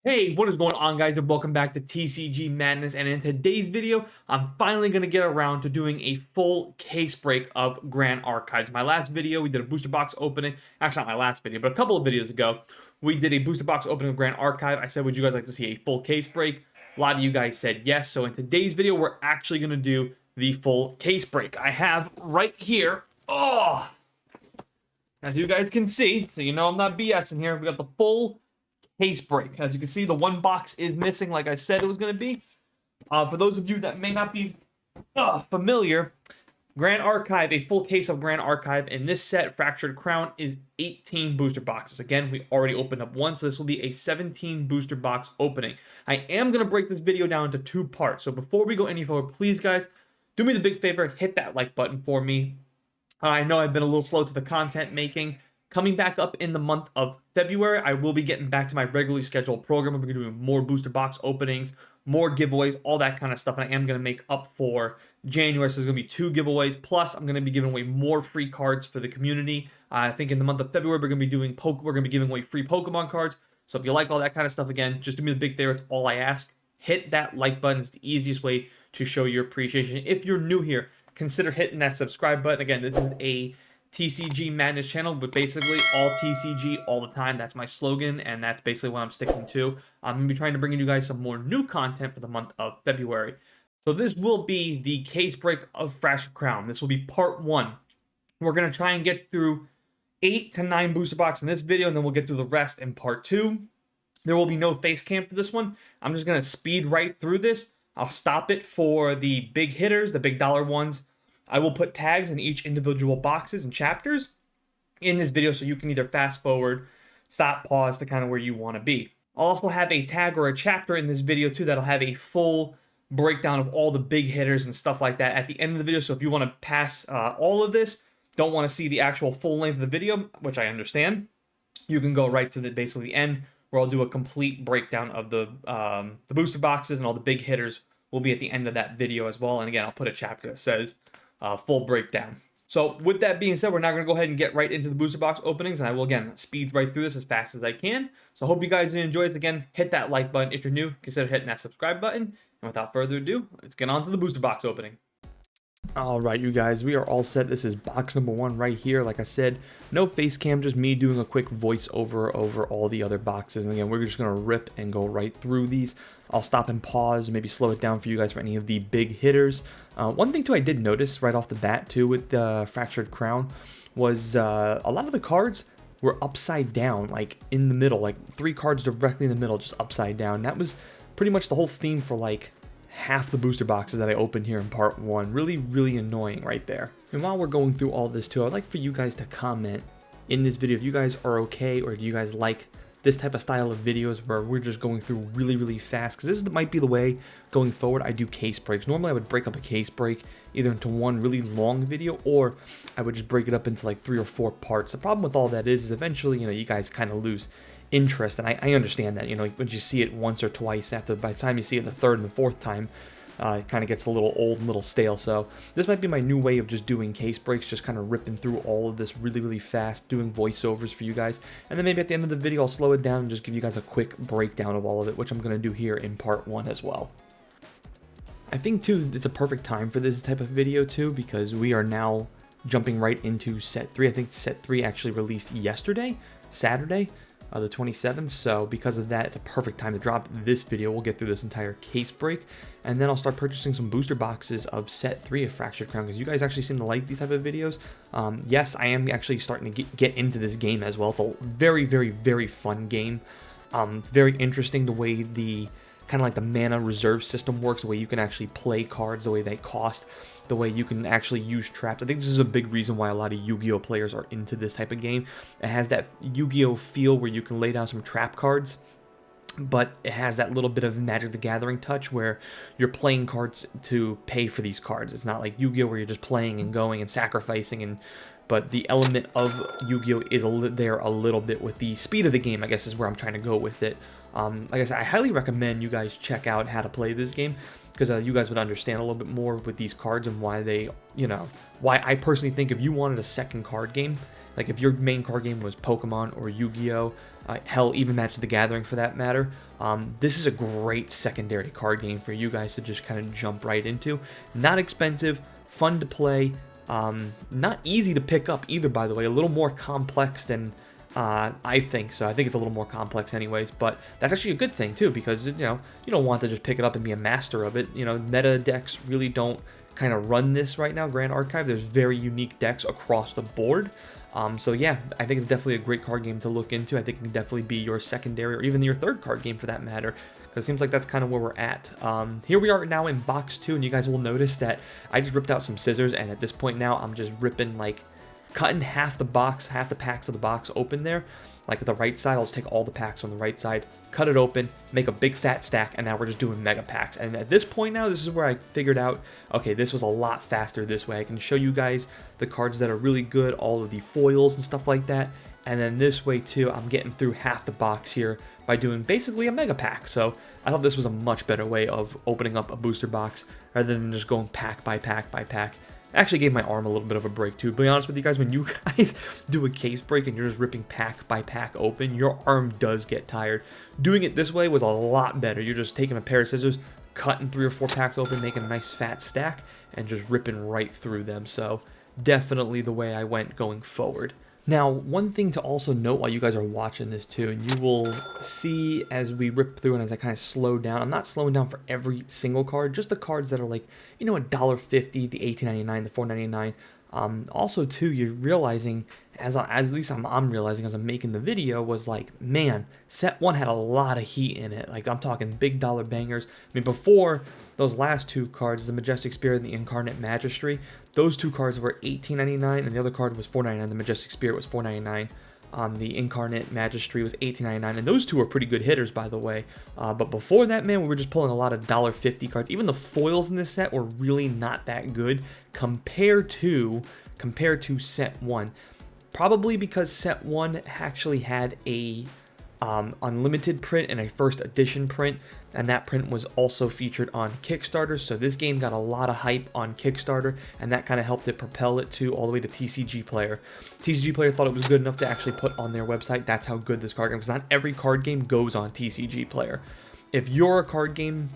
Hey, what is going on, guys, and welcome back to TCG Madness. And in today's video, I'm finally going to get around to doing a full case break of Grand Archives. My last video, we did a booster box opening. Actually, not my last video, but a couple of videos ago, we did a booster box opening of Grand Archive. I said, would you guys like to see a full case break? A lot of you guys said yes. So in today's video, we're actually going to do the full case break. I have right here, as you guys can see, so you know I'm not BSing here, we got the full case break. As you can see, the one box is missing, like I said it was going to be. For those of you that may not be familiar, Grand Archive, a full case of Grand Archive in this set, Fractured Crown, is 18 booster boxes. Again, we already opened up one, so this will be a 17 booster box opening. I am going to break this video down into two parts, so before we go any further, please, guys, do me the big favor, hit that like button for me. I know I've been a little slow to the content making. Coming back up in the month of February, I will be getting back to my regularly scheduled program. We're going to be doing more booster box openings, more giveaways, all that kind of stuff. And I am going to make up for January. So there's going to be 2 giveaways. Plus, I'm going to be giving away more free cards for the community. I think in the month of February, we're going to be doing we're going to be giving away free Pokemon cards. So if you like all that kind of stuff, again, just do me the big favor. It's all I ask. Hit that like button. It's the easiest way to show your appreciation. If you're new here, consider hitting that subscribe button. Again, this is a TCG Madness channel, but basically all TCG all the time. That's my slogan, and that's basically what I'm sticking to. I'm going to be trying to bring you guys some more new content for the month of February. So this will be the case break of Fractured Crown. This will be part 1. We're going to try and get through 8 to 9 booster boxes in this video, and then we'll get through the rest in part 2. There will be no face cam for this one. I'm just going to speed right through this. I'll stop it for the big hitters, the big dollar ones. I will put tags in each individual boxes and chapters in this video, so you can either fast forward, stop, pause to kind of where you want to be. I'll also have a tag or a chapter in this video too that'll have a full breakdown of all the big hitters and stuff like that at the end of the video. So if you want to pass all of this, don't want to see the actual full length of the video, which I understand, you can go right to basically the end, where I'll do a complete breakdown of the booster boxes, and all the big hitters will be at the end of that video as well. And again, I'll put a chapter that says full breakdown. So with that being said, we're now going to go ahead and get right into the booster box openings, and I will, again, speed right through this as fast as I can. So I hope you guys enjoy this. Again, hit that like button. If you're new, consider hitting that subscribe button. And without further ado, let's get on to the booster box opening. All right, you guys, we are all set. This is box number 1 right here. Like I said, no face cam, just me doing a quick voiceover over all the other boxes. And again, we're just going to rip and go right through these. I'll stop and pause, maybe slow it down for you guys for any of the big hitters. One thing too I did notice right off the bat too with the Fractured Crown was a lot of the cards were upside down, like in the middle, like 3 cards directly in the middle, just upside down. That was pretty much the whole theme for like half the booster boxes that I opened here in part 1. Really, really annoying right there. And while we're going through all this too, I'd like for you guys to comment in this video if you guys are okay, or do you guys like this type of style of videos where we're just going through really, really fast, because this might be the way going forward I do case breaks. Normally I would break up a case break either into one really long video, or I would just break it up into like 3 or 4 parts. The problem with all that is eventually, you guys kind of lose interest, and I understand that, when you see it once or twice, by the time you see it the 3rd and the 4th time, it kind of gets a little old and a little stale. So this might be my new way of just doing case breaks, just kind of ripping through all of this really, really fast, doing voiceovers for you guys, and then maybe at the end of the video I'll slow it down and just give you guys a quick breakdown of all of it, which I'm going to do here in part 1 as well. I think too it's a perfect time for this type of video too, because we are now jumping right into set 3. I think set 3 actually released yesterday, Saturday, the 27th, so because of that, it's a perfect time to drop this video. We'll get through this entire case break, and then I'll start purchasing some booster boxes of set 3 of Fractured Crown, because you guys actually seem to like these type of videos. Yes, I am actually starting to get into this game as well. It's a very, very, very fun game. Very interesting the way the kind of like the mana reserve system works, the way you can actually play cards, the way they cost, the way you can actually use traps. I think this is a big reason why a lot of Yu-Gi-Oh players are into this type of game. It has that Yu-Gi-Oh feel where you can lay down some trap cards, but it has that little bit of Magic the Gathering touch where you're playing cards to pay for these cards. It's not like Yu-Gi-Oh where you're just playing and going and sacrificing, but the element of Yu-Gi-Oh is there a little bit with the speed of the game, I guess is where I'm trying to go with it. Like I said, I highly recommend you guys check out how to play this game, because you guys would understand a little bit more with these cards and why they, why I personally think if you wanted a second card game Like if your main card game was Pokemon or Yu-Gi-Oh, hell, even Magic the Gathering for that matter, this is a great secondary card game for you guys to just kind of jump right into. Not expensive, fun to play, not easy to pick up either, by the way. A little more complex than I think so. I think it's a little more complex anyways, but that's actually a good thing too, because you know, you don't want to just pick it up and be a master of it. You know, meta decks really don't kind of run this right now. Grand Archive, there's very unique decks across the board. So yeah, I think it's definitely a great card game to look into. I think it can definitely be your secondary or even your third card game for that matter, because it seems like that's kind of where we're at. Here we are now in box 2, and you guys will notice that I just ripped out some scissors, and at this point now I'm just ripping, like, cutting half the box, half the packs of the box open there. Like the right side, I'll just take all the packs on the right side, cut it open, make a big fat stack, and now we're just doing mega packs. And at this point now, this is where I figured out, okay, this was a lot faster this way. I can show you guys the cards that are really good, all of the foils and stuff like that. And then this way too, I'm getting through half the box here by doing basically a mega pack. So I thought this was a much better way of opening up a booster box rather than just going pack by pack by pack. Actually gave my arm a little bit of a break too. To be honest with you guys, when you guys do a case break and you're just ripping pack by pack open, your arm does get tired. Doing it this way was a lot better. You're just taking a pair of scissors, cutting 3 or 4 packs open, making a nice fat stack, and just ripping right through them. So definitely the way I went going forward. Now, one thing to also note while you guys are watching this too, and you will see as we rip through and as I kind of slow down, I'm not slowing down for every single card, just the cards that are like, you know, $1.50, the $18.99, the $4.99. Also too, you're realizing, at least I'm realizing as I'm making the video, was like, man, set 1 had a lot of heat in it. Like, I'm talking big dollar bangers. I mean, before those last 2 cards, the Majestic Spirit and the Incarnate Magistry, those 2 cards were $18.99 and the other card was $4.99. The Majestic Spirit was $4.99. The Incarnate Magistry was $18.99, and those 2 are pretty good hitters, by the way. But before that, man, we were just pulling a lot of $1.50 cards. Even the foils in this set were really not that good compared to set 1. Probably because set 1 actually had a unlimited print and a first edition print, and that print was also featured on Kickstarter. So this game got a lot of hype on Kickstarter, and that kind of helped it propel it to all the way to TCG Player. TCG Player thought it was good enough to actually put on their website. That's how good this card game is. Because not every card game goes on TCG Player. If you're a card game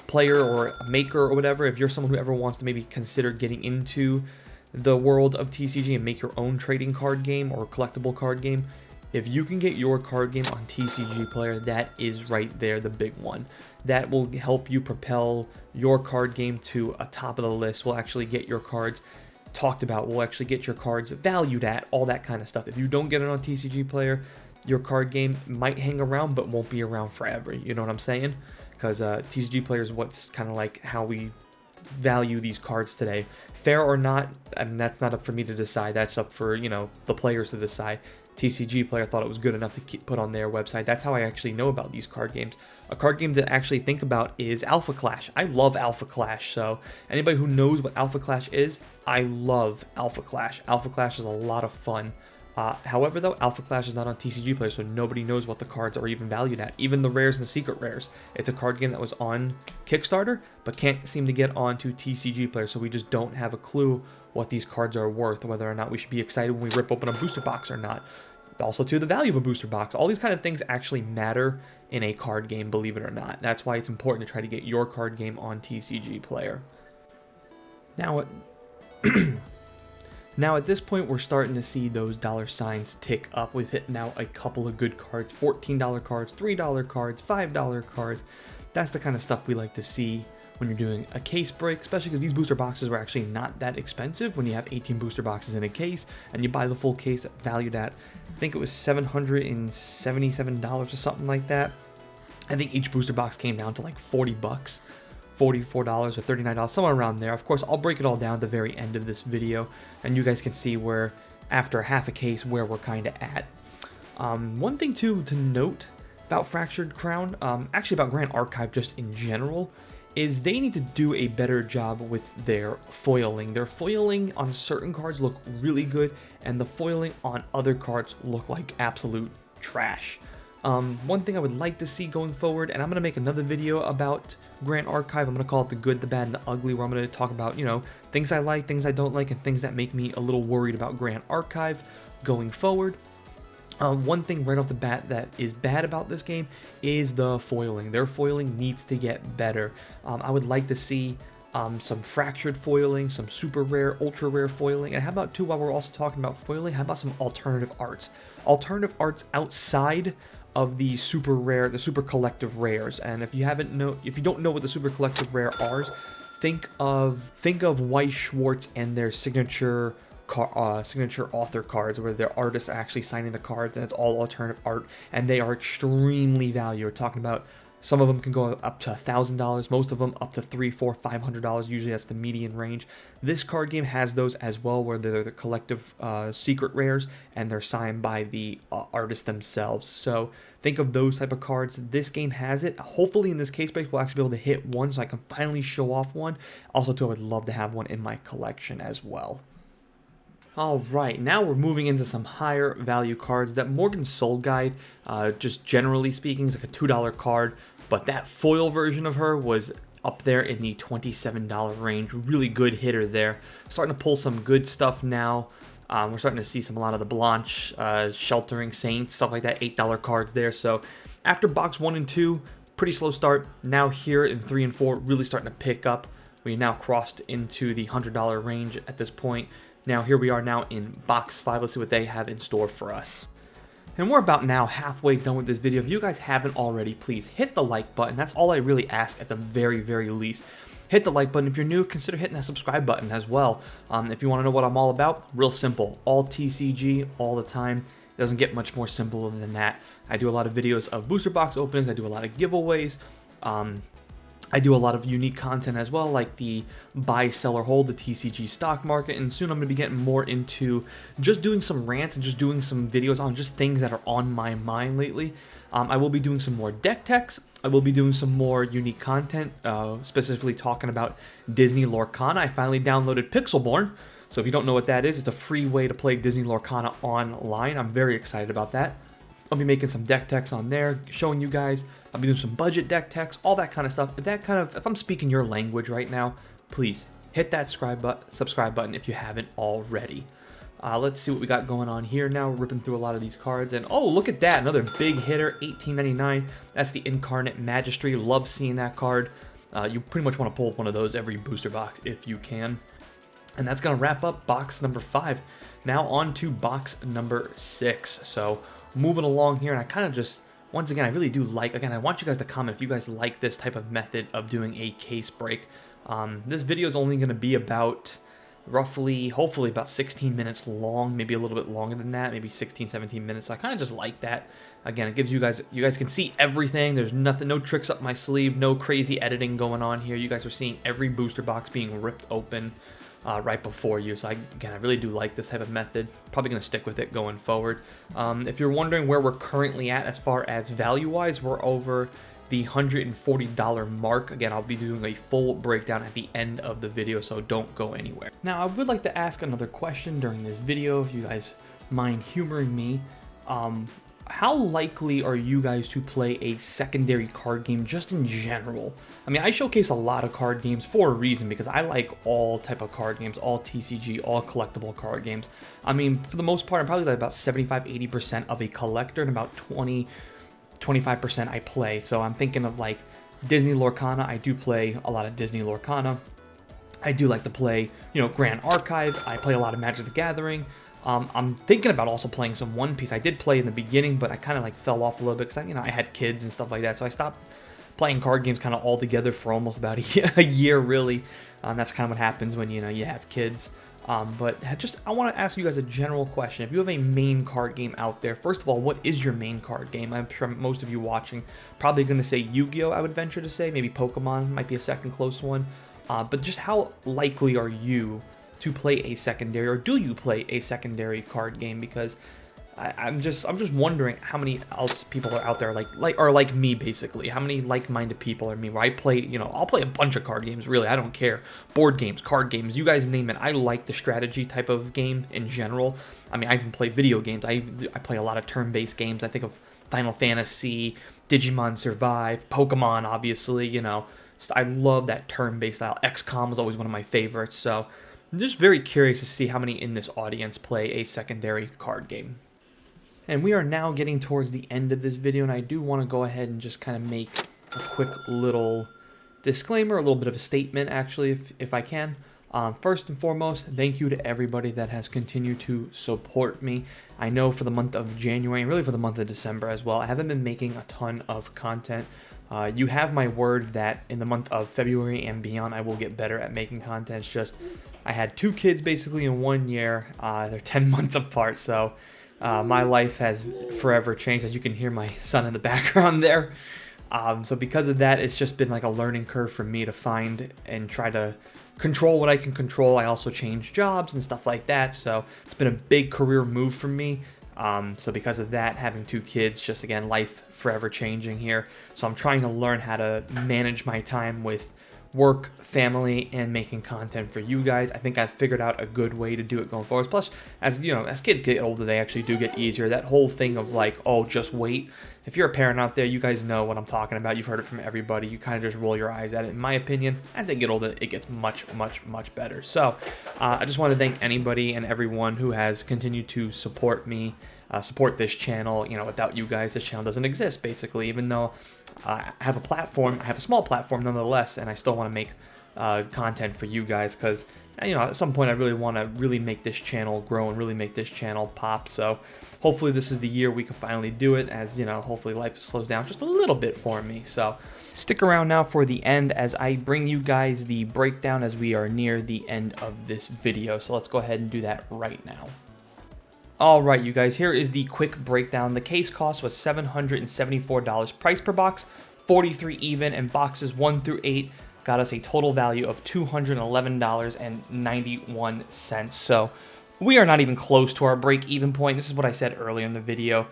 player or a maker or whatever, if you're someone who ever wants to maybe consider getting into the world of TCG and make your own trading card game or collectible card game, if you can get your card game on TCG Player, that is right there the big one. That will help you propel your card game to a top of the list. Will actually get your cards talked about. Will actually get your cards valued at, all that kind of stuff. If you don't get it on TCG Player, your card game might hang around but won't be around forever. You know what I'm saying? Because TCG Player is what's kind of like how we value these cards today. Fair or not, I mean, that's not up for me to decide. That's up for, you know, the players to decide. TCG Player thought it was good enough to put on their website. That's how I actually know about these card games. A card game to actually think about is Alpha Clash. I love Alpha Clash, so anybody who knows what Alpha Clash is, I love Alpha Clash. Alpha Clash is a lot of fun. However, though, Alpha Clash is not on TCG Player, so nobody knows what the cards are even valued at. Even the rares and the secret rares. It's a card game that was on Kickstarter, but can't seem to get onto TCG Player, so we just don't have a clue what these cards are worth, whether or not we should be excited when we rip open a booster box or not. Also, to the value of a booster box. All these kind of things actually matter in a card game, believe it or not. That's why it's important to try to get your card game on TCG Player. Now at this point, we're starting to see those dollar signs tick up. We've hit now a couple of good cards, $14 cards, $3 cards, $5 cards. That's the kind of stuff we like to see when you're doing a case break, especially because these booster boxes were actually not that expensive. When you have 18 booster boxes in a case and you buy the full case valued at, I think it was $777 or something like that. I think each booster box came down to like 40 bucks. $44 or $39, somewhere around there. Of course, I'll break it all down at the very end of this video, and you guys can see where, after half a case, where we're kind of at. One thing too to note about Fractured Crown, actually about Grand Archive just in general, is they need to do a better job with their foiling. Their foiling on certain cards look really good, and the foiling on other cards look like absolute trash. One thing I would like to see going forward, and I'm going to make another video about Grand Archive. I'm going to call it the good, the bad, and the ugly, where I'm going to talk about, you know, things I like, things I don't like, and things that make me a little worried about Grand Archive going forward. One thing right off the bat that is bad about this game is the foiling. Their foiling needs to get better. I would like to see some fractured foiling, some super rare, ultra rare foiling, and how about too, while we're also talking about foiling, how about some alternative arts? Alternative arts outside of the super rare, the super collective rares. And if you don't know what the super collective rare are, think of Weiss Schwarz and their signature author cards, where their artists are actually signing the cards, and it's all alternative art, and they are extremely valuable. We're talking about some of them can go up to $1,000, most of them up to $300, $400, $500. Usually that's the median range. This card game has those as well, where they're the collective secret rares, and they're signed by the artists themselves. So think of those type of cards. This game has it. Hopefully in this case break we'll actually be able to hit one, so I can finally show off one. Also too, I would love to have one in my collection as well. Alright, now we're moving into some higher value cards. That Morgan Soul Guide, just generally speaking, is like a $2 card, but that foil version of her was up there in the $27 range. Really good hitter there. Starting to pull some good stuff now. We're starting to see a lot of the Blanche, Sheltering Saints, stuff like that, $8 cards there. So after box 1 and 2, pretty slow start. Now here in 3 and 4, really starting to pick up. We now crossed into the $100 range at this point. Now here we are now in box 5. Let's see what they have in store for us. And we're about now halfway done with this video. If you guys haven't already, please hit the like button. That's all I really ask at the very, very least. Hit the like button. If you're new, consider hitting that subscribe button as well. If you want to know what I'm all about, real simple. All TCG, all the time. It doesn't get much more simple than that. I do a lot of videos of booster box openings. I do a lot of giveaways. I do a lot of unique content as well, like the buy, sell, or hold, the TCG stock market, and soon I'm going to be getting more into just doing some rants and just doing some videos on just things that are on my mind lately. I will be doing some more deck techs. I will be doing some more unique content, specifically talking about Disney Lorcana. I finally downloaded Pixelborn, so if you don't know what that is, it's a free way to play Disney Lorcana online. I'm very excited about that. I'll be making some deck techs on there, showing you guys. I'll be doing some budget deck techs, all that kind of stuff. If I'm speaking your language right now, please hit that subscribe button if you haven't already. Let's see what we got going on here now. We're ripping through a lot of these cards, and oh, look at that, another big hitter, $18.99. That's the Incarnate Magistry. Love seeing that card. You pretty much want to pull one of those every booster box if you can. And that's gonna wrap up box number 5. Now on to box number 6. So moving along here, and I kind of just, once again, I really do like, again, I want you guys to comment if you guys like this type of method of doing a case break. This video is only going to be about roughly, hopefully about 16 minutes long, maybe a little bit longer than that, maybe 16, 17 minutes. So I kind of just like that. Again, it gives you guys can see everything. There's nothing, no tricks up my sleeve, no crazy editing going on here. You guys are seeing every booster box being ripped open right before you. So again, I really do like this type of method. Probably going to stick with it going forward. If you're wondering where we're currently at as far as value-wise, we're over the $140 mark. Again, I'll be doing a full breakdown at the end of the video, so don't go anywhere. Now, I would like to ask another question during this video, if you guys mind humoring me. How likely are you guys to play a secondary card game just in general? I mean, I showcase a lot of card games for a reason, because I like all type of card games, all TCG, all collectible card games. I mean, for the most part, I'm probably like about 75-80% of a collector, and about 20-25% I play. So I'm thinking of like Disney Lorcana. I do play a lot of Disney Lorcana. I do like to play, you know, Grand Archive. I play a lot of Magic the Gathering. I'm thinking about also playing some One Piece. I did play in the beginning, but I kind of like fell off a little bit because I had kids and stuff like that. So I stopped playing card games kind of altogether for almost about a year, really. That's kind of what happens when, you know, you have kids. But I want to ask you guys a general question. If you have a main card game out there, first of all, what is your main card game? I'm sure most of you watching probably going to say Yu-Gi-Oh! I would venture to say. Maybe Pokemon might be a second close one. But just how likely are you to play a secondary, or do you play a secondary card game? Because I'm just wondering how many else people are out there like me, basically. How many like-minded people are me, where I play, you know, I'll play a bunch of card games, really. I don't care. Board games, card games, you guys name it. I like the strategy type of game in general. I mean, I even play video games. I play a lot of turn-based games. I think of Final Fantasy, Digimon Survive, Pokemon, obviously, you know. I love that turn-based style. XCOM was always one of my favorites, so I'm just very curious to see how many in this audience play a secondary card game. And we are now getting towards the end of this video, and I do want to go ahead and just kind of make a quick little disclaimer, a little bit of a statement, actually, if I can. First and foremost, thank you to everybody that has continued to support me. I know for the month of January, and really for the month of December as well, I haven't been making a ton of content. You have my word that in the month of February and beyond, I will get better at making content. It's just, I had 2 kids basically in 1 year. They're 10 months apart, so my life has forever changed. As you can hear my son in the background there. So because of that, it's just been like a learning curve for me to find and try to control what I can control. I also changed jobs and stuff like that, so it's been a big career move for me. So because of that, having 2 kids, just again, life forever changing here. So I'm trying to learn how to manage my time with work, family, and making content for you guys. I think I've figured out a good way to do it going forward. Plus, as you know, as kids get older, they actually do get easier. That whole thing of like, oh, just wait. If you're a parent out there, you guys know what I'm talking about. You've heard it from everybody. You kind of just roll your eyes at it. In my opinion, as they get older, it gets much, much, much better. So I just want to thank anybody and everyone who has continued to support me, support this channel. You know, without you guys, this channel doesn't exist, basically. Even though I have a platform, I have a small platform nonetheless, and I still want to make content for you guys because, you know, at some point I really want to really make this channel grow and really make this channel pop. So hopefully this is the year we can finally do it, as, you know, hopefully life slows down just a little bit for me. So stick around now for the end as I bring you guys the breakdown as we are near the end of this video. So let's go ahead and do that right now. Alright, you guys, here is the quick breakdown. The case cost was $774 price per box, 43 even, and boxes 1 through 8 got us a total value of $211.91. So we are not even close to our break-even point. This is what I said earlier in the video.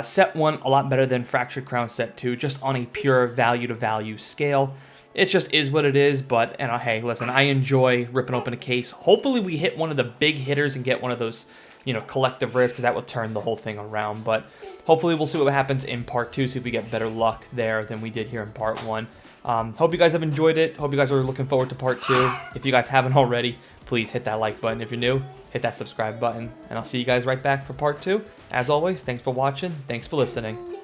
Set 1, a lot better than Fractured Crown Set 2, just on a pure value-to-value scale. It just is what it is, but, and hey, listen, I enjoy ripping open a case. Hopefully we hit one of the big hitters and get one of those, you know, collective rares, because that will turn the whole thing around. But hopefully we'll see what happens in part 2, see if we get better luck there than we did here in part 1. Hope you guys have enjoyed it. Hope you guys are looking forward to part 2. If you guys haven't already, please hit that like button. If you're new, hit that subscribe button. And I'll see you guys right back for part 2. As always, thanks for watching. Thanks for listening.